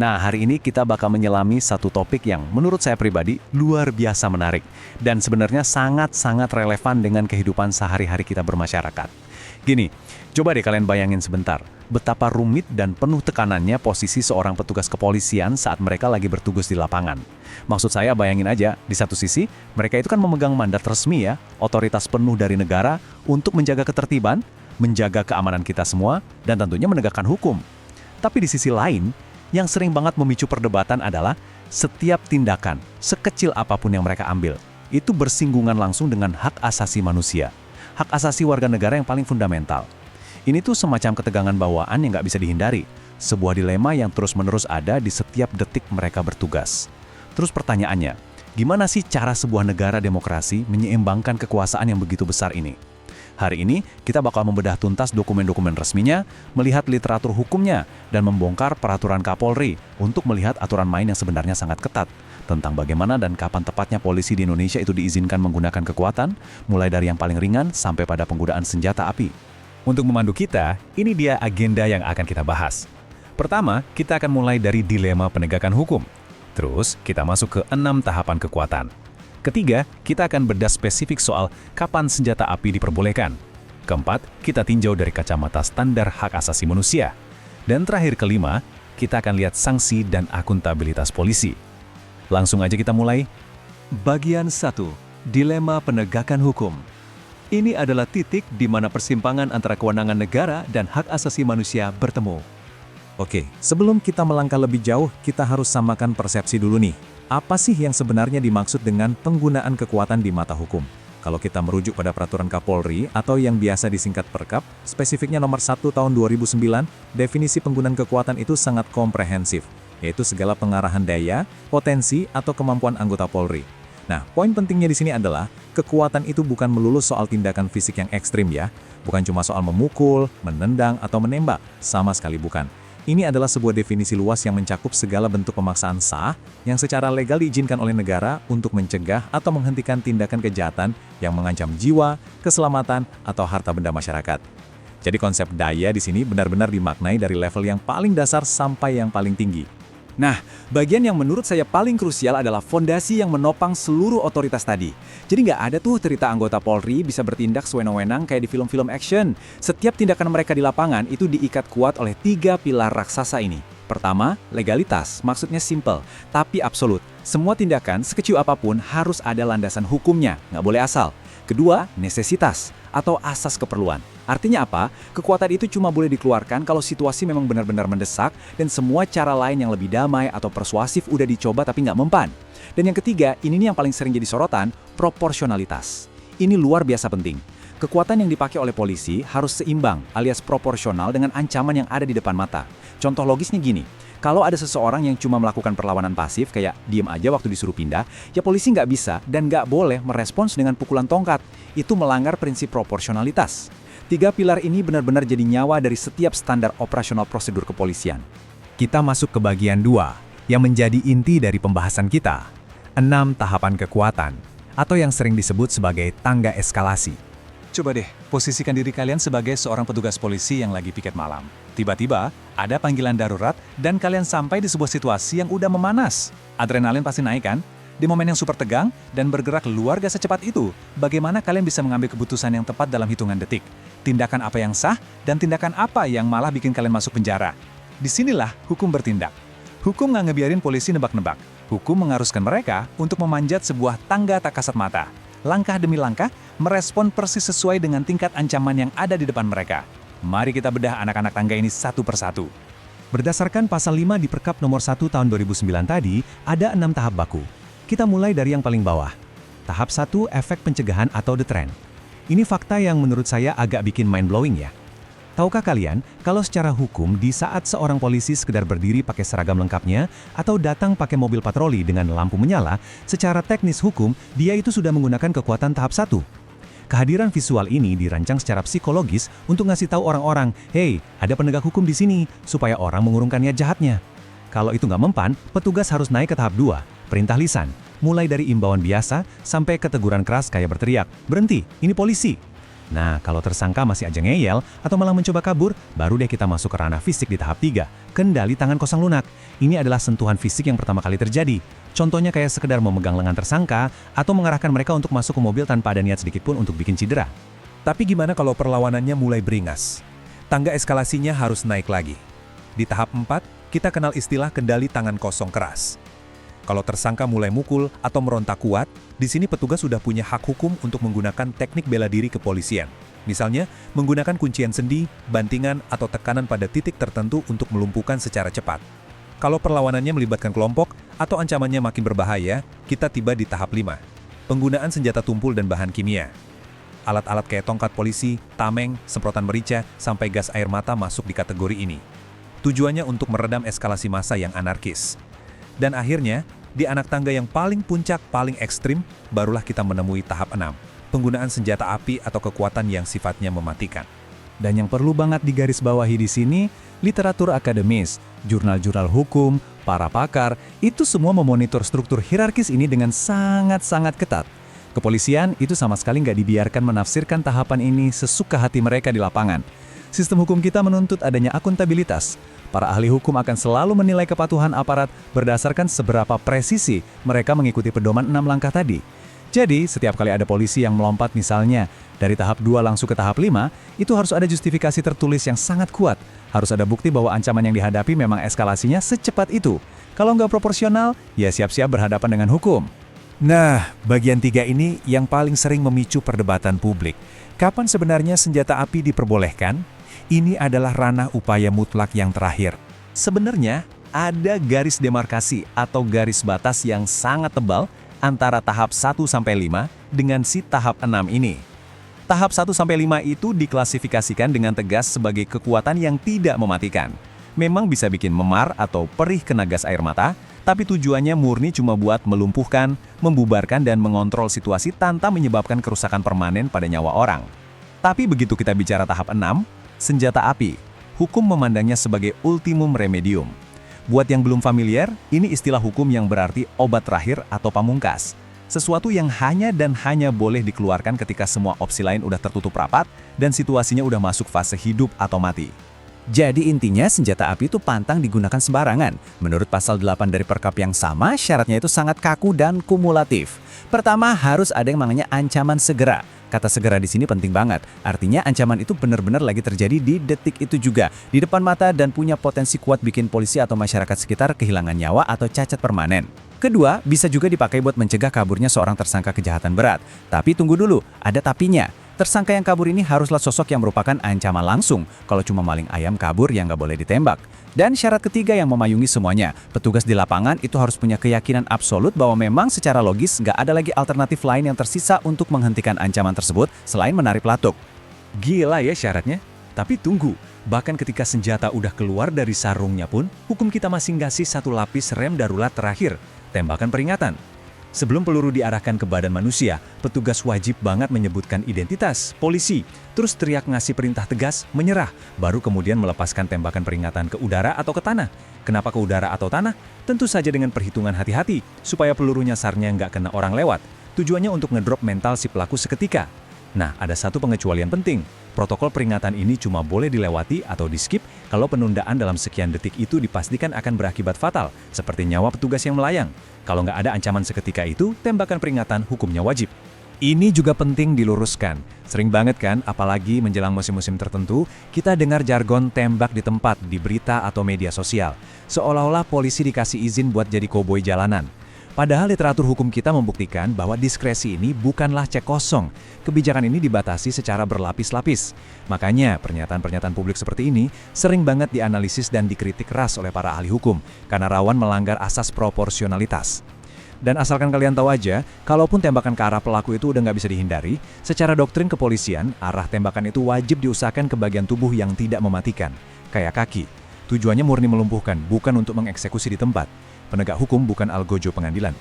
Nah, hari ini kita bakal menyelami satu topik yang menurut saya pribadi luar biasa menarik dan sebenarnya sangat-sangat relevan dengan kehidupan sehari-hari kita bermasyarakat. Gini, coba deh kalian bayangin sebentar, betapa rumit dan penuh tekanannya posisi seorang petugas kepolisian saat mereka lagi bertugas di lapangan. Maksud saya bayangin aja, di satu sisi, mereka itu kan memegang mandat resmi ya, otoritas penuh dari negara untuk menjaga ketertiban, menjaga keamanan kita semua, dan tentunya menegakkan hukum. Tapi di sisi lain, yang sering banget memicu perdebatan adalah setiap tindakan, sekecil apapun yang mereka ambil, itu bersinggungan langsung dengan hak asasi manusia, hak asasi warga negara yang paling fundamental. Ini tuh semacam ketegangan bawaan yang nggak bisa dihindari, sebuah dilema yang terus-menerus ada di setiap detik mereka bertugas. Terus pertanyaannya, gimana sih cara sebuah negara demokrasi menyeimbangkan kekuasaan yang begitu besar ini? Hari ini, kita bakal membedah tuntas dokumen-dokumen resminya, melihat literatur hukumnya, dan membongkar peraturan Kapolri untuk melihat aturan main yang sebenarnya sangat ketat tentang bagaimana dan kapan tepatnya polisi di Indonesia itu diizinkan menggunakan kekuatan, mulai dari yang paling ringan sampai pada penggunaan senjata api. Untuk memandu kita, ini dia agenda yang akan kita bahas. Pertama, kita akan mulai dari dilema penegakan hukum. Terus, kita masuk ke 6 tahapan kekuatan. Ketiga, kita akan bedah spesifik soal kapan senjata api diperbolehkan. Keempat, kita tinjau dari kacamata standar hak asasi manusia. Dan terakhir kelima, kita akan lihat sanksi dan akuntabilitas polisi. Langsung aja kita mulai. Bagian 1. Dilema penegakan hukum. Ini adalah titik di mana persimpangan antara kewenangan negara dan hak asasi manusia bertemu. Oke, sebelum kita melangkah lebih jauh, kita harus samakan persepsi dulu nih. Apa sih yang sebenarnya dimaksud dengan penggunaan kekuatan di mata hukum? Kalau kita merujuk pada peraturan Kapolri atau yang biasa disingkat Perkap, spesifiknya nomor 1 tahun 2009, definisi penggunaan kekuatan itu sangat komprehensif, yaitu segala pengarahan daya, potensi, atau kemampuan anggota Polri. Nah, poin pentingnya di sini adalah, kekuatan itu bukan melulu soal tindakan fisik yang ekstrim ya, bukan cuma soal memukul, menendang, atau menembak, sama sekali bukan. Ini adalah sebuah definisi luas yang mencakup segala bentuk pemaksaan sah yang secara legal diizinkan oleh negara untuk mencegah atau menghentikan tindakan kejahatan yang mengancam jiwa, keselamatan, atau harta benda masyarakat. Jadi konsep daya di sini benar-benar dimaknai dari level yang paling dasar sampai yang paling tinggi. Nah, bagian yang menurut saya paling krusial adalah fondasi yang menopang seluruh otoritas tadi. Jadi nggak ada tuh cerita anggota Polri bisa bertindak sewenang-wenang kayak di film-film action. Setiap tindakan mereka di lapangan itu diikat kuat oleh 3 pilar raksasa ini. Pertama, legalitas, maksudnya simple, tapi absolut. Semua tindakan, sekecil apapun, harus ada landasan hukumnya, nggak boleh asal. Kedua, nesesitas, atau asas keperluan. Artinya apa? Kekuatan itu cuma boleh dikeluarkan kalau situasi memang benar-benar mendesak dan semua cara lain yang lebih damai atau persuasif udah dicoba tapi nggak mempan. Dan yang ketiga, ini nih yang paling sering jadi sorotan, proporsionalitas. Ini luar biasa penting. Kekuatan yang dipakai oleh polisi harus seimbang alias proporsional dengan ancaman yang ada di depan mata. Contoh logisnya gini, kalau ada seseorang yang cuma melakukan perlawanan pasif kayak diem aja waktu disuruh pindah, ya polisi nggak bisa dan nggak boleh merespons dengan pukulan tongkat. Itu melanggar prinsip proporsionalitas. 3 pilar ini benar-benar jadi nyawa dari setiap standar operasional prosedur kepolisian. Kita masuk ke bagian 2, yang menjadi inti dari pembahasan kita. 6 tahapan kekuatan, atau yang sering disebut sebagai tangga eskalasi. Coba deh, posisikan diri kalian sebagai seorang petugas polisi yang lagi piket malam. Tiba-tiba, ada panggilan darurat dan kalian sampai di sebuah situasi yang udah memanas. Adrenalin pasti naik kan? Di momen yang super tegang dan bergerak luar biasa cepat itu, bagaimana kalian bisa mengambil keputusan yang tepat dalam hitungan detik? Tindakan apa yang sah dan tindakan apa yang malah bikin kalian masuk penjara? Disinilah hukum bertindak. Hukum nggak ngebiarin polisi nebak-nebak. Hukum mengharuskan mereka untuk memanjat sebuah tangga tak kasat mata. Langkah demi langkah, merespon persis sesuai dengan tingkat ancaman yang ada di depan mereka. Mari kita bedah anak-anak tangga ini satu persatu. Berdasarkan pasal 5 di Perkap nomor 1 tahun 2009 tadi, ada 6 tahap baku. Kita mulai dari yang paling bawah. Tahap 1, efek pencegahan atau deterrent. Ini fakta yang menurut saya agak bikin mind-blowing ya. Tahukah kalian, kalau secara hukum di saat seorang polisi sekedar berdiri pakai seragam lengkapnya atau datang pakai mobil patroli dengan lampu menyala, secara teknis hukum, dia itu sudah menggunakan kekuatan tahap 1. Kehadiran visual ini dirancang secara psikologis untuk ngasih tahu orang-orang, hey, ada penegak hukum di sini, supaya orang mengurungkan niat jahatnya. Kalau itu nggak mempan, petugas harus naik ke tahap 2, perintah lisan. Mulai dari imbauan biasa sampai ke teguran keras kayak berteriak, berhenti, ini polisi. Nah, kalau tersangka masih aja ngeyel atau malah mencoba kabur, baru deh kita masuk ke ranah fisik di tahap 3, kendali tangan kosong lunak. Ini adalah sentuhan fisik yang pertama kali terjadi. Contohnya kayak sekedar memegang lengan tersangka atau mengarahkan mereka untuk masuk ke mobil tanpa ada niat sedikit pun untuk bikin cedera. Tapi gimana kalau perlawanannya mulai beringas? Tangga eskalasinya harus naik lagi. Di tahap 4, kita kenal istilah kendali tangan kosong keras. Kalau tersangka mulai mukul atau merontak kuat, di sini petugas sudah punya hak hukum untuk menggunakan teknik bela diri kepolisian. Misalnya, menggunakan kuncian sendi, bantingan, atau tekanan pada titik tertentu untuk melumpuhkan secara cepat. Kalau perlawanannya melibatkan kelompok atau ancamannya makin berbahaya, kita tiba di tahap 5. Penggunaan senjata tumpul dan bahan kimia. Alat-alat kayak tongkat polisi, tameng, semprotan merica, sampai gas air mata masuk di kategori ini. Tujuannya untuk meredam eskalasi massa yang anarkis. Dan akhirnya, di anak tangga yang paling puncak, paling ekstrim, barulah kita menemui tahap 6. Penggunaan senjata api atau kekuatan yang sifatnya mematikan. Dan yang perlu banget digarisbawahi di sini, literatur akademis, jurnal-jurnal hukum, para pakar, itu semua memonitor struktur hierarkis ini dengan sangat-sangat ketat. Kepolisian itu sama sekali nggak dibiarkan menafsirkan tahapan ini sesuka hati mereka di lapangan. Sistem hukum kita menuntut adanya akuntabilitas. Para ahli hukum akan selalu menilai kepatuhan aparat berdasarkan seberapa presisi mereka mengikuti pedoman 6 langkah tadi. Jadi, setiap kali ada polisi yang melompat misalnya dari tahap 2 langsung ke tahap 5, itu harus ada justifikasi tertulis yang sangat kuat. Harus ada bukti bahwa ancaman yang dihadapi memang eskalasinya secepat itu. Kalau nggak proporsional, ya siap-siap berhadapan dengan hukum. Nah, bagian 3 ini yang paling sering memicu perdebatan publik. Kapan sebenarnya senjata api diperbolehkan? Ini adalah ranah upaya mutlak yang terakhir. Sebenarnya, ada garis demarkasi atau garis batas yang sangat tebal antara tahap 1-5 dengan si tahap 6 ini. Tahap 1-5 itu diklasifikasikan dengan tegas sebagai kekuatan yang tidak mematikan. Memang bisa bikin memar atau perih kena gas air mata, tapi tujuannya murni cuma buat melumpuhkan, membubarkan, dan mengontrol situasi tanpa menyebabkan kerusakan permanen pada nyawa orang. Tapi begitu kita bicara tahap 6, senjata api, hukum memandangnya sebagai ultimum remedium. Buat yang belum familiar, ini istilah hukum yang berarti obat terakhir atau pamungkas. Sesuatu yang hanya dan hanya boleh dikeluarkan ketika semua opsi lain udah tertutup rapat dan situasinya udah masuk fase hidup atau mati. Jadi intinya senjata api itu pantang digunakan sembarangan. Menurut pasal 8 dari Perkap yang sama, syaratnya itu sangat kaku dan kumulatif. Pertama, harus ada yang namanya ancaman segera. Kata segera di sini penting banget. Artinya ancaman itu benar-benar lagi terjadi di detik itu juga, di depan mata dan punya potensi kuat bikin polisi atau masyarakat sekitar kehilangan nyawa atau cacat permanen. Kedua, bisa juga dipakai buat mencegah kaburnya seorang tersangka kejahatan berat. Tapi tunggu dulu, ada tapinya. Tersangka yang kabur ini haruslah sosok yang merupakan ancaman langsung. Kalau cuma maling ayam kabur, ya nggak boleh ditembak. Dan syarat ketiga yang memayungi semuanya, petugas di lapangan itu harus punya keyakinan absolut bahwa memang secara logis nggak ada lagi alternatif lain yang tersisa untuk menghentikan ancaman tersebut selain menari pelatuk. Gila ya syaratnya? Tapi tunggu, bahkan ketika senjata udah keluar dari sarungnya pun, hukum kita masih ngasih satu lapis rem darurat terakhir, tembakan peringatan. Sebelum peluru diarahkan ke badan manusia, petugas wajib banget menyebutkan identitas, polisi, terus teriak ngasih perintah tegas, menyerah, baru kemudian melepaskan tembakan peringatan ke udara atau ke tanah. Kenapa ke udara atau tanah? Tentu saja dengan perhitungan hati-hati, supaya peluru nyasarnya nggak kena orang lewat. Tujuannya untuk ngedrop mental si pelaku seketika. Nah, ada satu pengecualian penting. Protokol peringatan ini cuma boleh dilewati atau di-skip kalau penundaan dalam sekian detik itu dipastikan akan berakibat fatal, seperti nyawa petugas yang melayang. Kalau nggak ada ancaman seketika itu, tembakan peringatan hukumnya wajib. Ini juga penting diluruskan. Sering banget kan, apalagi menjelang musim-musim tertentu, kita dengar jargon tembak di tempat di berita atau media sosial. Seolah-olah polisi dikasih izin buat jadi koboi jalanan. Padahal literatur hukum kita membuktikan bahwa diskresi ini bukanlah cek kosong. Kebijakan ini dibatasi secara berlapis-lapis. Makanya pernyataan-pernyataan publik seperti ini sering banget dianalisis dan dikritik keras oleh para ahli hukum karena rawan melanggar asas proporsionalitas. Dan asalkan kalian tahu aja, kalaupun tembakan ke arah pelaku itu udah nggak bisa dihindari, secara doktrin kepolisian, arah tembakan itu wajib diusahakan ke bagian tubuh yang tidak mematikan, kayak kaki. Tujuannya murni melumpuhkan, bukan untuk mengeksekusi di tempat. Penegak hukum bukan algojo pengadilan.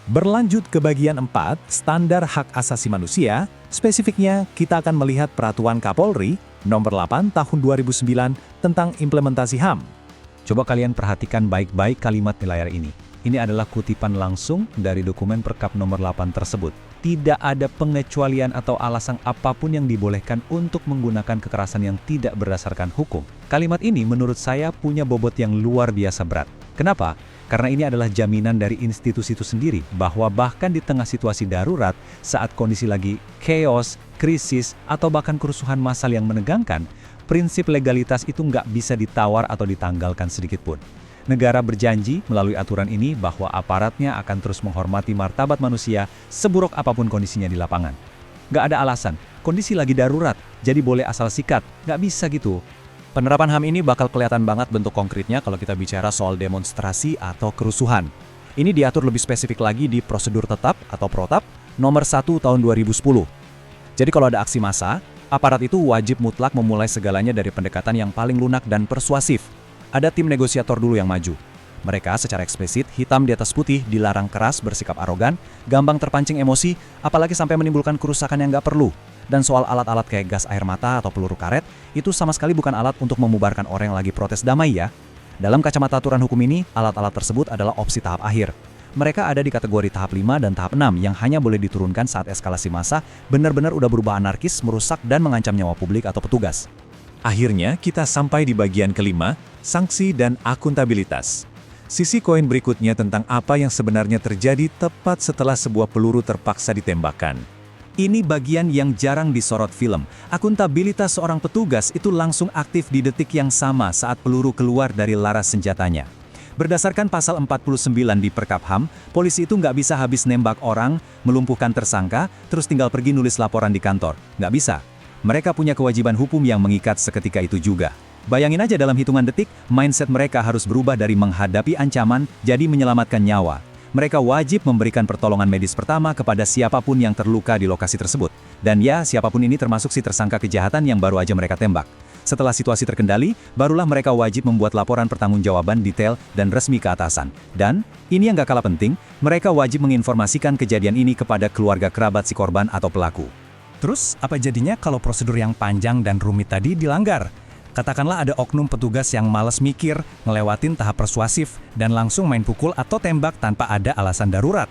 Berlanjut ke bagian 4, standar hak asasi manusia, spesifiknya kita akan melihat Peraturan Kapolri Nomor 8 Tahun 2009 tentang implementasi HAM. Coba kalian perhatikan baik-baik kalimat di layar ini. Ini adalah kutipan langsung dari dokumen Perkap nomor 8 tersebut. Tidak ada pengecualian atau alasan apapun yang dibolehkan untuk menggunakan kekerasan yang tidak berdasarkan hukum. Kalimat ini menurut saya punya bobot yang luar biasa berat. Kenapa? Karena ini adalah jaminan dari institusi itu sendiri bahwa bahkan di tengah situasi darurat, saat kondisi lagi chaos, krisis, atau bahkan kerusuhan massal yang menegangkan, prinsip legalitas itu nggak bisa ditawar atau ditanggalkan sedikit pun. Negara berjanji melalui aturan ini bahwa aparatnya akan terus menghormati martabat manusia seburuk apapun kondisinya di lapangan. Nggak ada alasan, kondisi lagi darurat, jadi boleh asal sikat, nggak bisa gitu. Penerapan HAM ini bakal kelihatan banget bentuk konkretnya kalau kita bicara soal demonstrasi atau kerusuhan. Ini diatur lebih spesifik lagi di Prosedur Tetap atau Protap nomor 1 tahun 2010. Jadi kalau ada aksi massa, aparat itu wajib mutlak memulai segalanya dari pendekatan yang paling lunak dan persuasif. Ada tim negosiator dulu yang maju. Mereka secara eksplisit, hitam di atas putih, dilarang keras, bersikap arogan, gampang terpancing emosi, apalagi sampai menimbulkan kerusakan yang nggak perlu. Dan soal alat-alat kayak gas air mata atau peluru karet, itu sama sekali bukan alat untuk memubarkan orang yang lagi protes damai ya. Dalam kacamata aturan hukum ini, alat-alat tersebut adalah opsi tahap akhir. Mereka ada di kategori tahap 5 dan tahap 6 yang hanya boleh diturunkan saat eskalasi massa benar-benar udah berubah anarkis, merusak, dan mengancam nyawa publik atau petugas. Akhirnya, kita sampai di bagian kelima, sanksi dan akuntabilitas. Sisi koin berikutnya tentang apa yang sebenarnya terjadi tepat setelah sebuah peluru terpaksa ditembakkan. Ini bagian yang jarang disorot film. Akuntabilitas seorang petugas itu langsung aktif di detik yang sama saat peluru keluar dari laras senjatanya. Berdasarkan pasal 49 di Perkap HAM, polisi itu nggak bisa habis nembak orang, melumpuhkan tersangka, terus tinggal pergi nulis laporan di kantor. Nggak bisa. Mereka punya kewajiban hukum yang mengikat seketika itu juga. Bayangin aja dalam hitungan detik, mindset mereka harus berubah dari menghadapi ancaman jadi menyelamatkan nyawa. Mereka wajib memberikan pertolongan medis pertama kepada siapapun yang terluka di lokasi tersebut. Dan ya, siapapun ini termasuk si tersangka kejahatan yang baru aja mereka tembak. Setelah situasi terkendali, barulah mereka wajib membuat laporan pertanggungjawaban detail dan resmi ke atasan. Dan, ini yang gak kalah penting, mereka wajib menginformasikan kejadian ini kepada keluarga kerabat si korban atau pelaku. Terus, apa jadinya kalau prosedur yang panjang dan rumit tadi dilanggar? Katakanlah ada oknum petugas yang malas mikir, ngelewatin tahap persuasif, dan langsung main pukul atau tembak tanpa ada alasan darurat.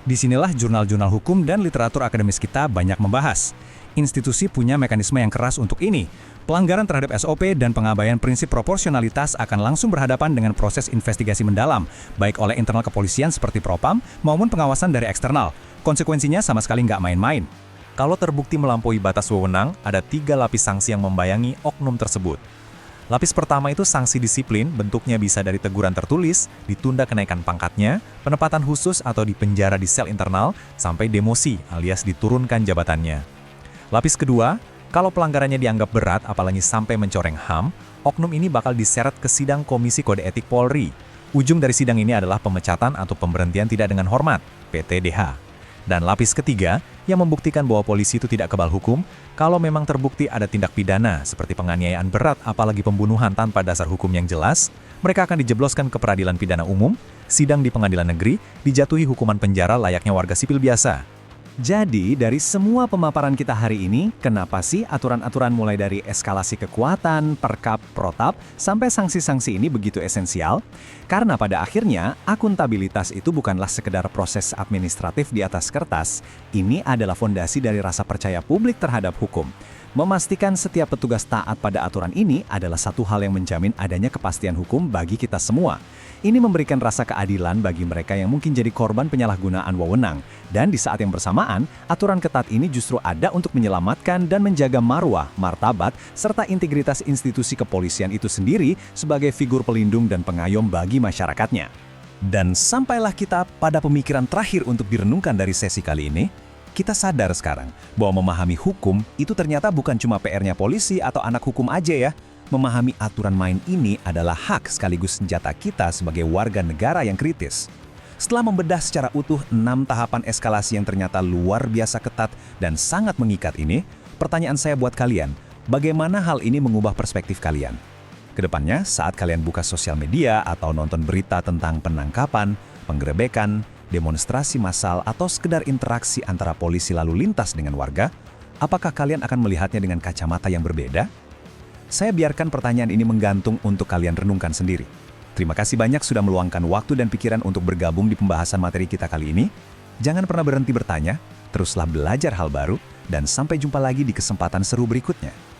Disinilah jurnal-jurnal hukum dan literatur akademis kita banyak membahas. Institusi punya mekanisme yang keras untuk ini. Pelanggaran terhadap SOP dan pengabaian prinsip proporsionalitas akan langsung berhadapan dengan proses investigasi mendalam, baik oleh internal kepolisian seperti Propam maupun pengawasan dari eksternal. Konsekuensinya sama sekali nggak main-main. Kalau terbukti melampaui batas wewenang, ada 3 lapis sanksi yang membayangi oknum tersebut. Lapis pertama itu sanksi disiplin, bentuknya bisa dari teguran tertulis, ditunda kenaikan pangkatnya, penempatan khusus atau dipenjara di sel internal, sampai demosi alias diturunkan jabatannya. Lapis kedua, kalau pelanggarannya dianggap berat apalagi sampai mencoreng HAM, oknum ini bakal diseret ke sidang Komisi Kode Etik Polri. Ujung dari sidang ini adalah pemecatan atau pemberhentian tidak dengan hormat, PTDH. Dan lapis ketiga, yang membuktikan bahwa polisi itu tidak kebal hukum, kalau memang terbukti ada tindak pidana seperti penganiayaan berat apalagi pembunuhan tanpa dasar hukum yang jelas, mereka akan dijebloskan ke peradilan pidana umum, sidang di pengadilan negeri, dijatuhi hukuman penjara layaknya warga sipil biasa. Jadi, dari semua pemaparan kita hari ini, kenapa sih aturan-aturan mulai dari eskalasi kekuatan, perkap, protap, sampai sanksi-sanksi ini begitu esensial? Karena pada akhirnya, akuntabilitas itu bukanlah sekedar proses administratif di atas kertas, ini adalah fondasi dari rasa percaya publik terhadap hukum. Memastikan setiap petugas taat pada aturan ini adalah satu hal yang menjamin adanya kepastian hukum bagi kita semua. Ini memberikan rasa keadilan bagi mereka yang mungkin jadi korban penyalahgunaan wewenang. Dan di saat yang bersamaan, aturan ketat ini justru ada untuk menyelamatkan dan menjaga marwah, martabat, serta integritas institusi kepolisian itu sendiri sebagai figur pelindung dan pengayom bagi masyarakatnya. Dan sampailah kita pada pemikiran terakhir untuk direnungkan dari sesi kali ini. Kita sadar sekarang bahwa memahami hukum itu ternyata bukan cuma PR-nya polisi atau anak hukum aja ya. Memahami aturan main ini adalah hak sekaligus senjata kita sebagai warga negara yang kritis. Setelah membedah secara utuh 6 tahapan eskalasi yang ternyata luar biasa ketat dan sangat mengikat ini, pertanyaan saya buat kalian, bagaimana hal ini mengubah perspektif kalian? Kedepannya, saat kalian buka sosial media atau nonton berita tentang penangkapan, penggerebekan, demonstrasi massal, atau sekedar interaksi antara polisi lalu lintas dengan warga, apakah kalian akan melihatnya dengan kacamata yang berbeda? Saya biarkan pertanyaan ini menggantung untuk kalian renungkan sendiri. Terima kasih banyak sudah meluangkan waktu dan pikiran untuk bergabung di pembahasan materi kita kali ini. Jangan pernah berhenti bertanya, teruslah belajar hal baru, dan sampai jumpa lagi di kesempatan seru berikutnya.